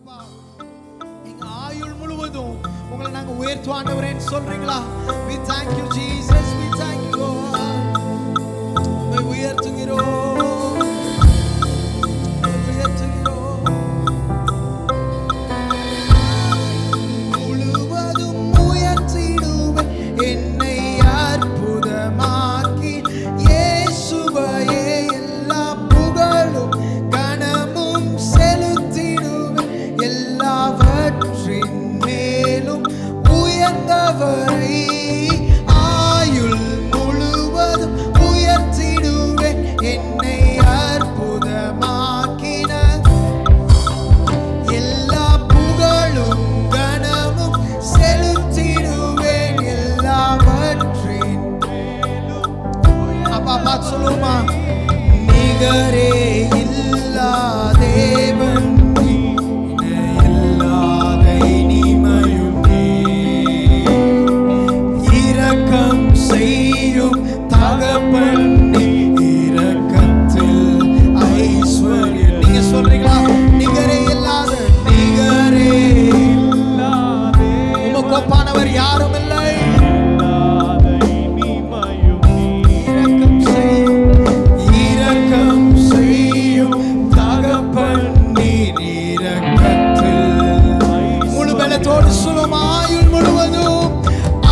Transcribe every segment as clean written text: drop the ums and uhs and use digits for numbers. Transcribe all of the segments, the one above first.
ஏசப்பா எங்க ஆயுள் முழுவதும் உங்களை நாங்க உயர்த்துவோம் ஆண்டவரேன்னு சொல்றீங்களா? We thank you Jesus, we thank you Lord. உம்மை உயர்த்துகிறோம், உயர்த்துகிறோம். முழுவதும் உயர்த்திடுவேன் என்னை அற்புதமாக்கி இயேசுவையே எல்லா புகழும் கனமும் செலுத்திடுவேன் எல்லாவற்றின் மேலும் உயர்ந்தவரை ஆயுள் முழுவதும் உயர்த்திடுவேன் என்னை அற்புதமாக்கின எல்லா புகழும் கனமும் செலுத்திடுவேன் எல்லாவற்றின் மேலும். அப்பா பார்த்து சொல்லுமா, நிகரே இல்லா தேவன் இல்லாத இனிமையும் இரக்கம் செய்யும் தகப்பன் இரக்கத்தில் ஐஸ்வர்யம். நீங்க சொல்றீங்களா? நிகரே இல்லாத, நிகரே உமக்கு ஒப்பானவர் யாரும் இல்லை. இரக்கம் செய்யும் தகப்பன் இரக்கத்தில் முழு பலத்தோடு சொல்லும் ஆயுள் முழுவதும்,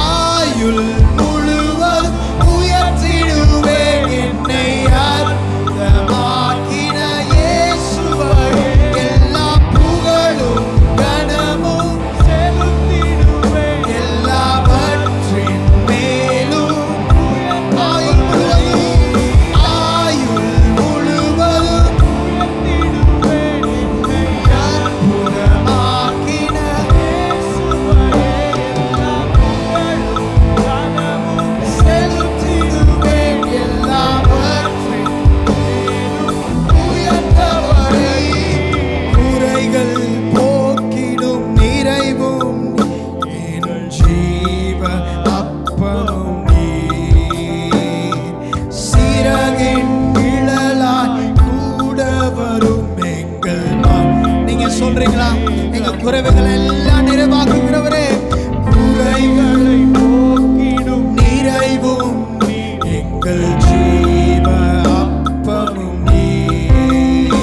ஆயுள் முழுவதும் உயர்த்திடுவேன் என்னை அற்புதமாக்கின இயேசுவையே எல்லா புகழும் கனமும் செலுத்திடுவேன் எல்லாவற்றின் மேலும். ஆயுள் முழுவதும், ஆயுள் முழுவதும் உயர்த்திடுவேன் என்னை அற்புதமாக்கின இயேசுவையே எல்லா புகழும் கனமும் செலுத்திடுவேன் எல்லாவற்றின் மேலும் உயர்ந்தவரை. குறைகள் போக்கிடும் நிறைவும் என் ஜீவ அப்பமும் நீர். சிறகின் நிழலாய் கூட வரும் எங்கள் நீங்க சொல்றீங்களா? எங்க குறைவுகளை எல்லாம் நிறைவாக்குகிறவரே, குறைகளை போக்கிடும் நிறைவும் எங்கள் ஜீவ அப்பமும் நீர்.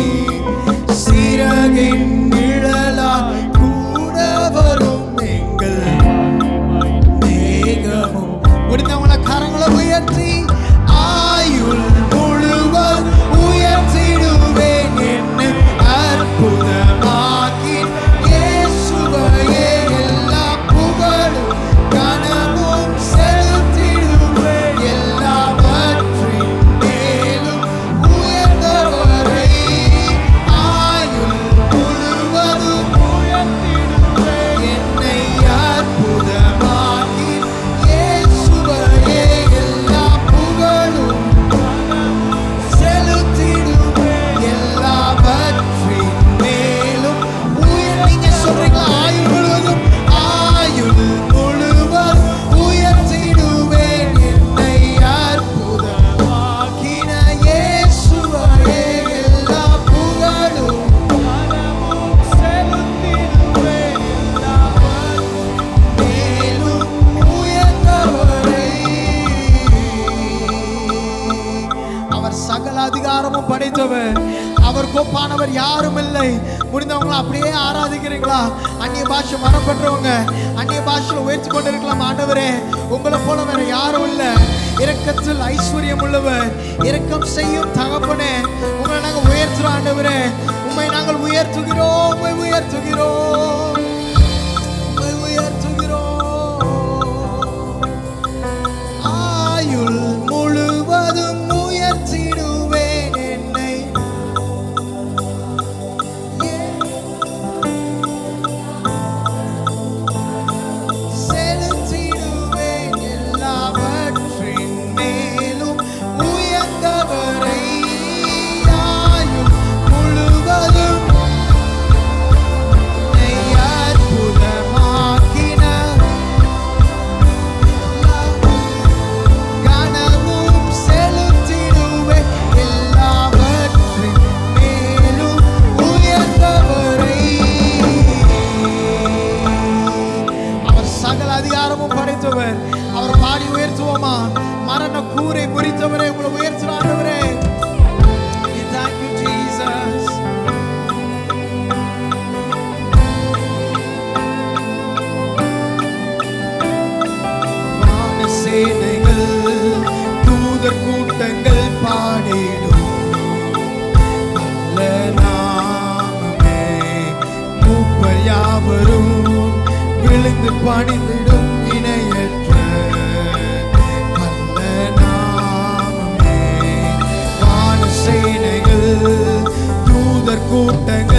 சிறகின் நிழலாய் கூட வரும் எங்கள் மேகமும். முடிந்தவங்கள கரங்களை உயர்த்தி ஆயுள் முழுவதும் உயர்த்திடுவேன் என்னை அற்புதமாக்கி இயேசுவையே எல்லா புகழும் கனமும் செலுத்திடுவேன் எல்லாவற்றின் மேலும் உயர்ந்தவரை. ஆயுள் முழுவதும் உயர்த்திடுவேன் என்னை அற்புதமாக்கி இயேசுவையே எல்லா புகழும் செலுத்திடுவேன் எல்லாவற்றின் மேலும் நீங்க சொல்றீங்களா? ஆயுள் முழுவதும், ஆயுள் முழுவதும் உயர்த்திடுவேன் என்னை அற்புதமாக்கின இயேசுவையே எல்லா புகழும் கனமும் செலுத்திடுவேன் எல்லாவற்றின் மேலும் உயர்ந்தவரை. அவர் சகல அதிகாரமும் படைத்தவர், அவர் கோப்பானவர் யாரும் இல்லை. முடிந்தவங்களா அப்படியே ஆராதிக்கிறீங்களா? அந்நிய பாஷை மரப்பற்றவங்க அந்நிய பாஷையில் உயர்த்தி கொண்டிருக்கலாம். ஆண்டவரே, உங்களை போல வேற யாரும் இல்லை. இரக்கத்தில் ஐஸ்வர்யம் உள்ளவர், இரக்கம் செய்யும் தகப்பனே, உங்களை நாங்கள் உயர்த்துறோம். ஆண்டவரே, உண்மை நாங்கள் உயர்த்துகிறோம், உண்மை உயர்த்துகிறோம், உண்மை உயர்த்துகிறோம். ஆயுள் முழுவதும் உயர்த்திடுவேன் என்னை செலுத்திடுவேன் எல்லாவற்றின் மேலும் உயர்ந்தவரை. ஆயுள் முழுவதும் யாவரும் விழுந்து பணிந்திடும் இணையற்ற வல்ல நாமமே. வான சேனைகள் தூதர் கூட்டங்கள்